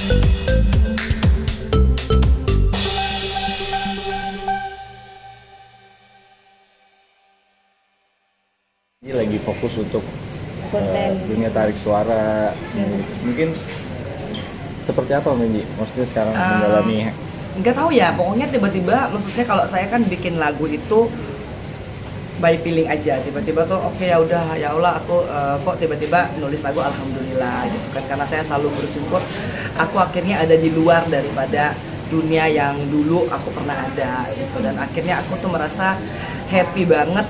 Ini lagi fokus untuk dunia tarik suara. Mungkin seperti apa Menji? Maksudnya sekarang mengalami nggak tahu ya, pokoknya tiba-tiba, maksudnya kalau saya kan bikin lagu itu by feeling aja, tiba-tiba tuh oke, ya udah, ya Allah aku kok tiba-tiba nulis lagu, alhamdulillah gitu kan, karena saya selalu bersyukur aku akhirnya ada di luar daripada dunia yang dulu aku pernah ada gitu, dan akhirnya aku tuh merasa happy banget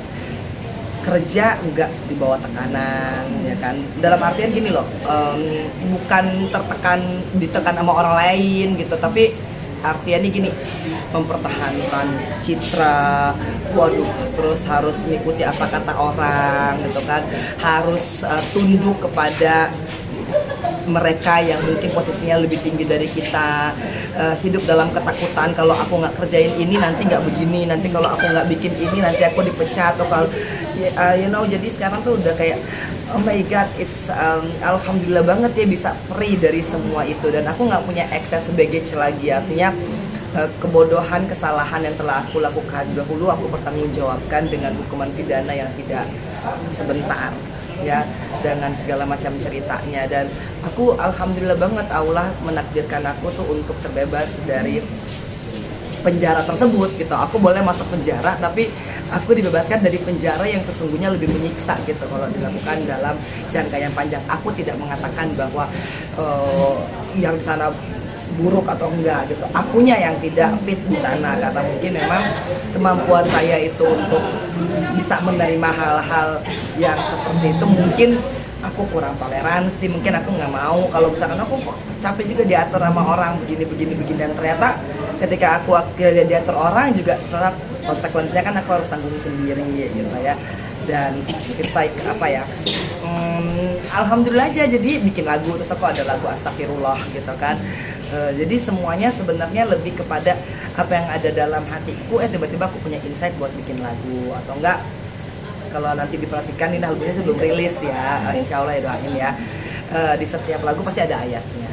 kerja nggak di bawah tekanan, ya kan, dalam artian gini loh, bukan ditekan sama orang lain gitu, tapi artiannya gini, mempertahankan citra, waduh, terus harus mengikuti apa kata orang gitu kan, harus tunduk kepada mereka yang mungkin posisinya lebih tinggi dari kita, hidup dalam ketakutan kalau aku nggak kerjain ini nanti nggak begini, nanti kalau aku nggak bikin ini nanti aku dipecat, atau kalau jadi sekarang tuh udah kayak oh my god, it's alhamdulillah banget ya bisa free dari semua itu, dan aku nggak punya excess baggage lagi, artinya kebodohan, kesalahan yang telah aku lakukan dahulu aku pertanggungjawabkan dengan hukuman pidana yang tidak sebentar, ya, dengan segala macam ceritanya, dan aku alhamdulillah banget Allah menakdirkan aku tuh untuk terbebas dari penjara tersebut gitu. Aku boleh masuk penjara, tapi aku dibebaskan dari penjara yang sesungguhnya lebih menyiksa gitu kalau dilakukan dalam jangka yang panjang. Aku tidak mengatakan bahwa yang di sana buruk atau enggak gitu. Akunya yang tidak fit di sana, karena mungkin memang kemampuan saya itu untuk bisa menerima hal-hal yang seperti itu mungkin aku kurang toleransi, mungkin aku nggak mau kalau misalkan aku capek juga diatur sama orang begini, dan ternyata ketika aku akhirnya diatur orang juga tetap konsekuensinya kan aku harus tanggung sendiri gitu ya, dan it's like apa ya, alhamdulillah aja jadi bikin lagu, terus aku ada lagu Astagfirullah gitu kan. Jadi semuanya sebenarnya lebih kepada apa yang ada dalam hatiku, tiba-tiba aku punya insight buat bikin lagu, atau enggak kalau nanti diperhatikan ini lagunya sebelum rilis ya, insya Allah ya, doain ya, di setiap lagu pasti ada ayatnya.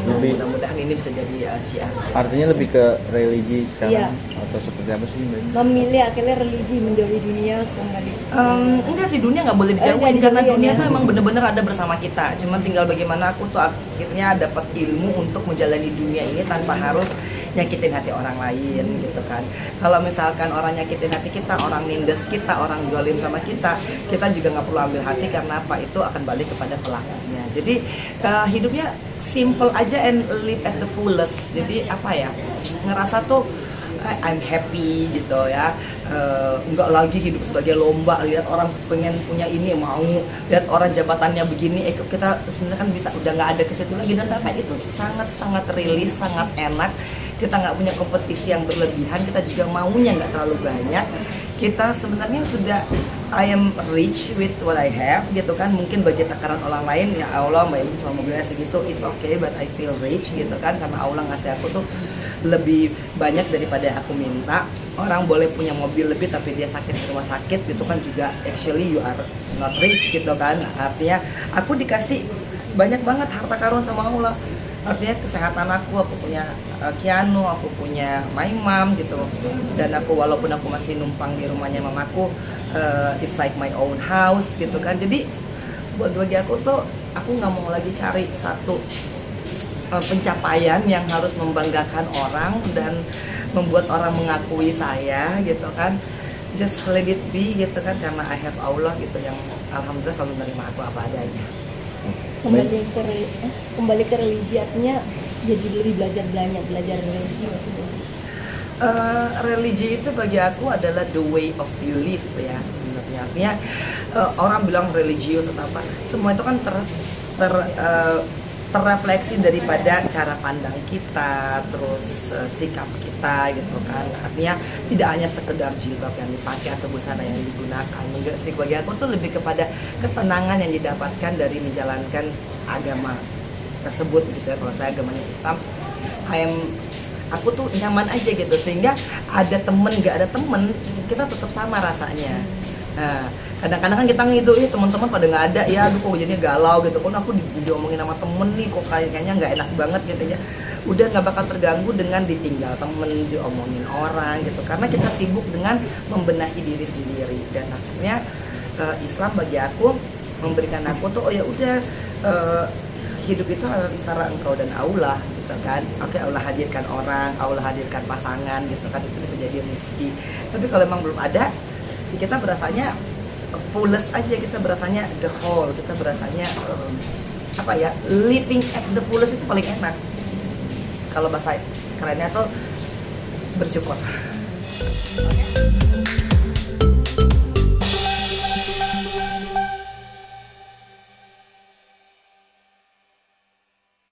Mudah-mudahan ini bisa jadi syiar. artinya lebih ke religi sekarang, Iya. atau seperti apa sih Mbak? Memilih akhirnya religi menjauhi dunia kembali. Enggak sih, dunia nggak boleh dijauhin, Enggak karena dijauhin, dunia ya. tuh emang bener-bener ada bersama kita, cuman tinggal bagaimana aku tuh akhirnya dapat ilmu untuk menjalani dunia ini tanpa harus nyakitin hati orang lain gitu kan. Kalau misalkan orang nyakitin hati kita, orang nindes kita, orang zalim sama kita juga nggak perlu ambil hati, karena apa, itu akan balik kepada pelakunya. Jadi hidupnya simple aja and live at the fullest. Jadi apa ya, ngerasa tuh I'm happy gitu ya, nggak lagi hidup sebagai lomba, lihat orang pengen punya ini mau, lihat orang jabatannya begini, kita sebenarnya kan bisa udah nggak ada ke situ lagi, dan kayak itu sangat rilis, sangat enak, kita nggak punya kompetisi yang berlebihan, kita juga maunya nggak terlalu banyak, kita sebenarnya sudah I am rich with what I have gitu kan. Mungkin bagi takaran orang lain, ya Allah Mbak Ibu cuma mobilnya segitu, it's okay but I feel rich gitu kan, karena Allah ngasih aku tuh lebih banyak daripada aku minta. Orang boleh punya mobil lebih tapi dia sakit di rumah sakit, itu kan juga actually you are not rich gitu kan. Artinya aku dikasih banyak banget harta karun sama Allah, artinya kesehatan aku punya Kiano, aku punya my mom gitu, dan aku walaupun aku masih numpang di rumahnya mamaku, it's like my own house gitu kan. Jadi bagi aku tuh aku nggak mau lagi cari satu pencapaian yang harus membanggakan orang dan membuat orang mengakui saya gitu kan. Just let it be gitu kan, karena I have Allah gitu yang alhamdulillah selalu menerima aku apa adanya. Kembali ke religi, artinya jadi lebih belajar religi maksudnya. Religi itu bagi aku adalah the way of you live ya sebenarnya. Artinya orang bilang religius atau apa, semua itu kan terrefleksi daripada cara pandang kita, terus sikap kita gitu kan. Artinya tidak hanya sekedar jilbab yang dipakai atau busana yang digunakan. Enggak sih, bagi aku tuh lebih kepada ketenangan yang didapatkan dari menjalankan agama tersebut gitu ya. Kalau saya agamanya Islam, aku tuh nyaman aja gitu, sehingga ada temen nggak ada temen kita tetap sama rasanya. Nah, kadang-kadang kan kita gitu, teman-teman pada nggak ada ya, aduh kok jadinya galau gitu kan, aku diomongin sama temen nih kok kayaknya nggak enak banget gitu ya. Udah nggak bakal terganggu dengan ditinggal temen, diomongin orang gitu, karena kita sibuk dengan membenahi diri sendiri. Dan akhirnya Islam bagi aku memberikan aku tuh, oh ya udah, hidup itu antara engkau dan Allah gitu kan. Oke, Allah hadirkan orang, Allah hadirkan pasangan gitu kan, itu bisa jadi rezeki. Tapi kalau emang belum ada, kita berasanya fullest aja, kita berasanya the whole, kita berasanya apa ya, living at the fullest itu paling enak. Kalau bahasa kerennya tuh bersyukur. Oke?